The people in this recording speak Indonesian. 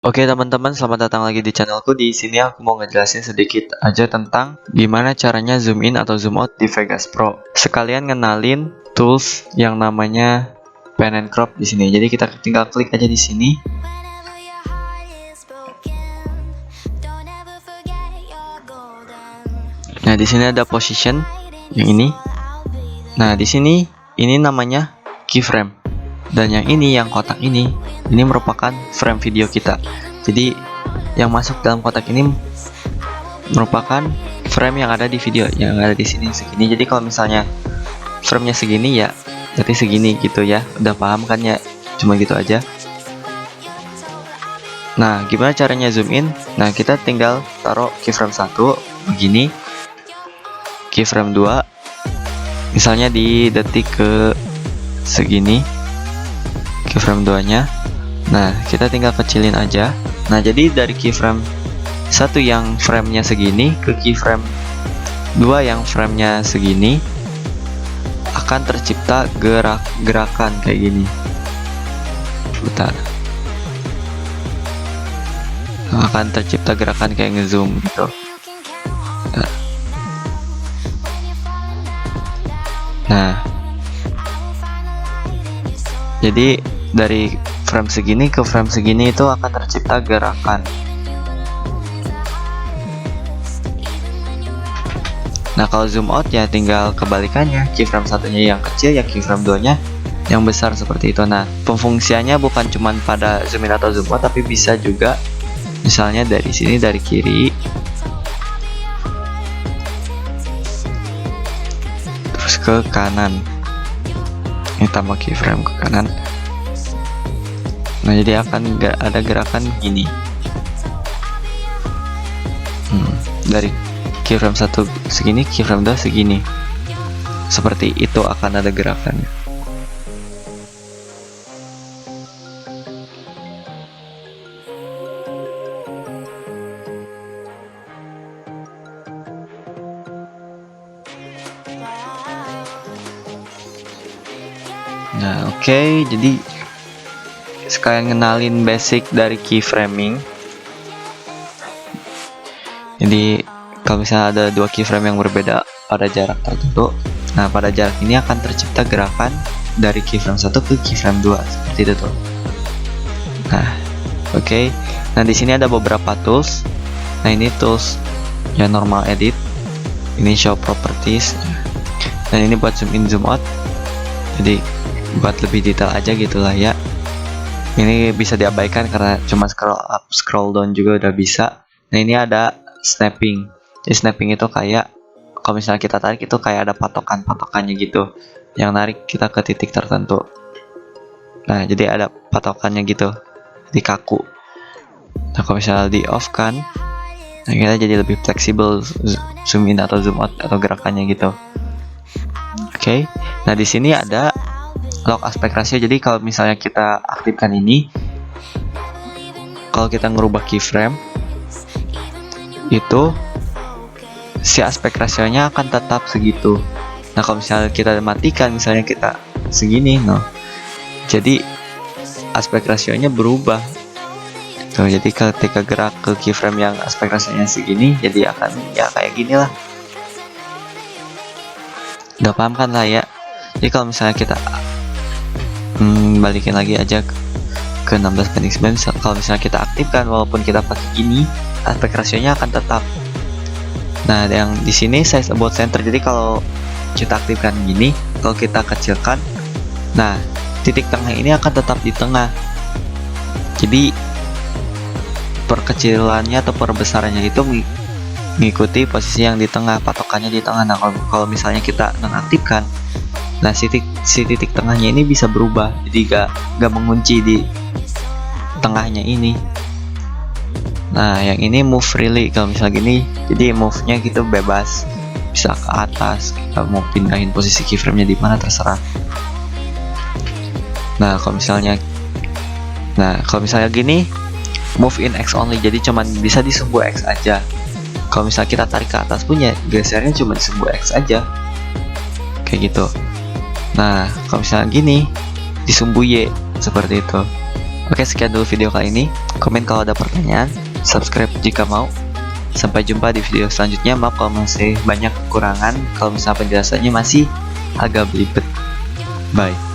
Oke teman-teman, selamat datang lagi di channelku. Di sini aku mau ngejelasin sedikit aja tentang gimana caranya zoom in atau zoom out di Vegas Pro. Sekalian ngenalin tools yang namanya Pan and Crop di sini. Jadi kita tinggal klik aja di sini. Nah, di sini ada position yang ini. Nah, di sini ini namanya keyframe. Dan yang ini, yang kotak ini merupakan frame video kita. Jadi yang masuk dalam kotak ini merupakan frame yang ada di video, yang ada di sini segini. Jadi kalau misalnya framenya segini ya berarti segini gitu ya. Udah paham kan ya? Cuma gitu aja. Nah, gimana caranya zoom in? Nah, kita tinggal taruh keyframe 1 begini, keyframe 2 misalnya di detik ke segini, keyframe 2 nya. Nah, kita tinggal kecilin aja. Nah, jadi dari keyframe 1 yang framenya segini ke keyframe 2 yang framenya segini akan tercipta gerakan kayak gini. Bentar. Akan tercipta gerakan kayak ngezoom gitu. Nah, jadi dari frame segini ke frame segini itu akan tercipta gerakan. Nah, kalau zoom out ya tinggal kebalikannya, keyframe satunya yang kecil ya keyframe 2 nya yang besar seperti itu. Nah, pemfungsiannya bukan cuma pada zoom in atau zoom out, tapi bisa juga misalnya dari sini, dari kiri terus ke kanan. Ini tambah keyframe ke kanan. Nah, jadi akan ada gerakan gini. Dari keyframe 1 segini, keyframe 2 segini. Seperti itu akan ada gerakannya. Nah, oke, jadi sekalian ngenalin basic dari keyframing. Jadi kalau misalnya ada dua keyframe yang berbeda pada jarak tertentu, nah pada jarak ini akan tercipta gerakan dari keyframe 1 ke keyframe 2 seperti itu tuh. Nah, oke. Nah, di sini ada beberapa tools. Nah, ini tools yang normal edit. Ini show properties. Dan ini buat zoom in zoom out. Jadi buat lebih detail aja gitulah ya. Ini bisa diabaikan karena cuma scroll up, scroll down juga udah bisa. Nah, ini ada snapping. Jadi snapping itu kayak kalau misalnya kita tarik itu kayak ada patokannya gitu, yang narik kita ke titik tertentu. Nah, jadi ada patokannya gitu, di kaku. Nah, kalau misalnya di off kan, nah kita jadi lebih fleksibel zoom in atau zoom out atau gerakannya gitu. Oke. Nah, di sini ada lock aspect ratio. Jadi kalau misalnya kita aktifkan ini, kalau kita ngerubah keyframe itu si aspek rasionya akan tetap segitu. Nah, kalau misalnya kita matikan, misalnya kita segini, jadi aspek rasionya berubah. Tuh, jadi ketika gerak ke keyframe yang aspek rasionya segini, jadi akan ya kayak gini lah. Udah paham kan lah ya? Jadi kalau misalnya kita balikin lagi aja ke 16:9, kalau misalnya kita aktifkan walaupun kita pakai gini, aspek rasionya akan tetap. Nah, yang di sini size about center. Jadi kalau kita aktifkan gini, kalau kita kecilkan, nah titik tengah ini akan tetap di tengah. Jadi perkecilannya atau perbesarannya itu mengikuti posisi yang di tengah, patokannya di tengah. Nah, kalau misalnya kita nonaktifkan, nah si titik tengahnya ini bisa berubah, jadi gak mengunci di tengahnya ini. Nah, yang ini move freely. Kalau misalnya gini, jadi move-nya gitu bebas, bisa ke atas, kita mau pindahin posisi keyframe-nya di mana terserah. Nah, kalau misalnya gini, move in X only, jadi cuman bisa di sumbu X aja. Kalau misalnya kita tarik ke atas punya, gesernya cuma di sumbu X aja, kayak gitu. Nah, kalau misalnya gini, di sumbu Y seperti itu. Oke, sekian dulu video kali ini. Komen kalau ada pertanyaan, subscribe jika mau. Sampai jumpa di video selanjutnya. Maaf kalau masih banyak kekurangan, kalau misalnya penjelasannya masih agak belibet. Bye.